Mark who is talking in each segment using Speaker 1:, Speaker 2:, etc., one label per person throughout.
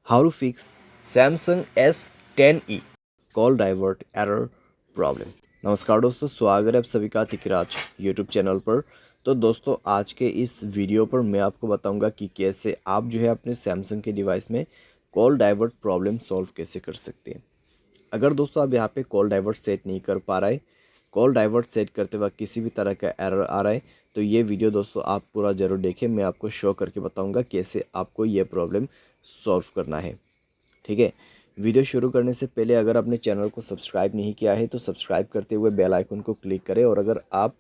Speaker 1: How to fix Samsung S10E call divert error problem. नमस्कार दोस्तों, स्वागत है आप सभी का तिकराज यूट्यूब चैनल पर। तो दोस्तों, आज के इस वीडियो पर मैं आपको बताऊंगा कि कैसे आप जो है अपने सैमसंग के डिवाइस में कॉल डाइवर्ट प्रॉब्लम सॉल्व कैसे कर सकते हैं। अगर दोस्तों आप यहाँ पे कॉल डाइवर्ट सेट नहीं कर पा रहे, कॉल डाइवर्ट सेट करते वक्त किसी भी तरह का एरर आ रहा है, तो ये वीडियो दोस्तों आप पूरा ज़रूर देखें। मैं आपको शो करके बताऊंगा कैसे आपको ये प्रॉब्लम सॉल्व करना है। ठीक है, वीडियो शुरू करने से पहले अगर आपने चैनल को सब्सक्राइब नहीं किया है तो सब्सक्राइब करते हुए बेल आइकन को क्लिक करें, और अगर आप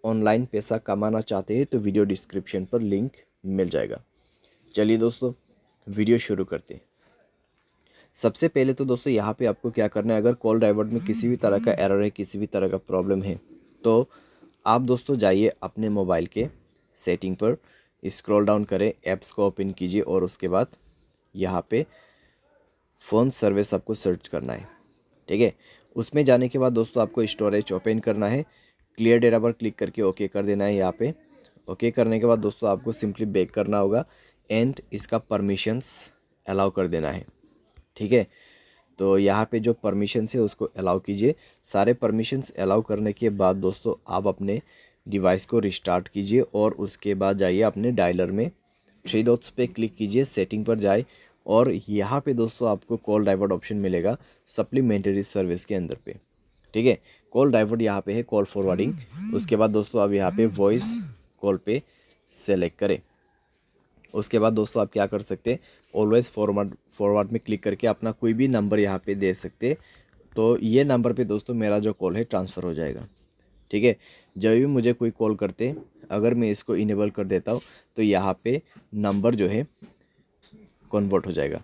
Speaker 1: ऑनलाइन पैसा कमाना चाहते हैं तो वीडियो डिस्क्रिप्शन पर लिंक मिल जाएगा। चलिए दोस्तों, वीडियो शुरू करते हैं। सबसे पहले तो दोस्तों यहाँ पे आपको क्या करना है, अगर कॉल डाइवर्ट में किसी भी तरह का एरर है, किसी भी तरह का प्रॉब्लम है, तो आप दोस्तों जाइए अपने मोबाइल के सेटिंग पर, स्क्रॉल डाउन करें, ऐप्स को ओपन कीजिए और उसके बाद यहाँ पे फ़ोन सर्विस आपको सर्च करना है। ठीक है, उसमें जाने के बाद दोस्तों आपको स्टोरेज ओपन करना है, क्लियर डेटा पर क्लिक करके ओके कर देना है। यहाँ पे ओके करने के बाद दोस्तों आपको सिंपली बैक करना होगा एंड इसका परमिशंस अलाउ कर देना है। ठीक है, तो यहाँ पे जो परमिशंस है उसको अलाउ कीजिए। सारे परमिशंस अलाउ करने के बाद दोस्तों आप अपने डिवाइस को रिस्टार्ट कीजिए और उसके बाद जाइए अपने डायलर में, थ्री डॉट्स पे क्लिक कीजिए, सेटिंग पर जाए और यहाँ पे दोस्तों आपको कॉल डाइवर्ट ऑप्शन मिलेगा सप्लीमेंट्री सर्विस के अंदर पे। ठीक है, कॉल डाइवर्ट यहाँ पे है कॉल फॉरवर्डिंग। उसके बाद दोस्तों आप यहाँ पे वॉइस कॉल पे सेलेक्ट करें। उसके बाद दोस्तों आप क्या कर सकते हैं, ऑलवेज फॉरवर्ड में क्लिक करके अपना कोई भी नंबर यहाँ पे दे सकते हैं। तो ये नंबर पे दोस्तों मेरा जो कॉल है ट्रांसफ़र हो जाएगा। ठीक है, जब भी मुझे कोई कॉल करते, अगर मैं इसको इनेबल कर देता हूँ तो यहाँ पे नंबर जो है कन्वर्ट हो जाएगा।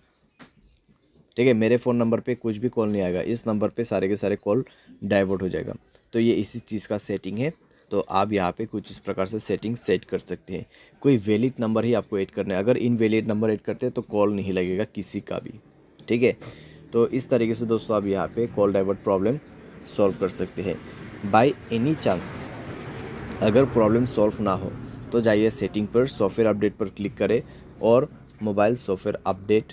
Speaker 1: ठीक है, मेरे फ़ोन नंबर पे कुछ भी कॉल नहीं आएगा, इस नंबर पे सारे के सारे कॉल डाइवर्ट हो जाएगा। तो ये इसी चीज़ का सेटिंग है। तो आप यहाँ पे कुछ इस प्रकार से सेटिंग सेट कर सकते हैं। कोई वैलिड नंबर ही आपको ऐड करना है, अगर इनवैलिड नंबर ऐड करते हैं तो कॉल नहीं लगेगा किसी का भी। ठीक है, तो इस तरीके से दोस्तों आप यहाँ पे कॉल डाइवर्ट प्रॉब्लम सॉल्व कर सकते हैं। बाय एनी चांस अगर प्रॉब्लम सॉल्व ना हो तो जाइए सेटिंग पर, सॉफ्टवेयर अपडेट पर क्लिक करें और मोबाइल सॉफ्टवेयर अपडेट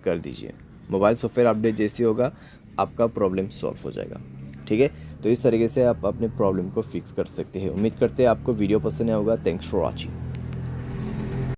Speaker 1: कर दीजिए। मोबाइल सॉफ्टवेयर अपडेट जैसे होगा आपका प्रॉब्लम सॉल्व हो जाएगा। ठीक है, तो इस तरीके से आप अपने प्रॉब्लम को फिक्स कर सकते हैं। उम्मीद करते हैं आपको वीडियो पसंद आया होगा। Thanks for watching.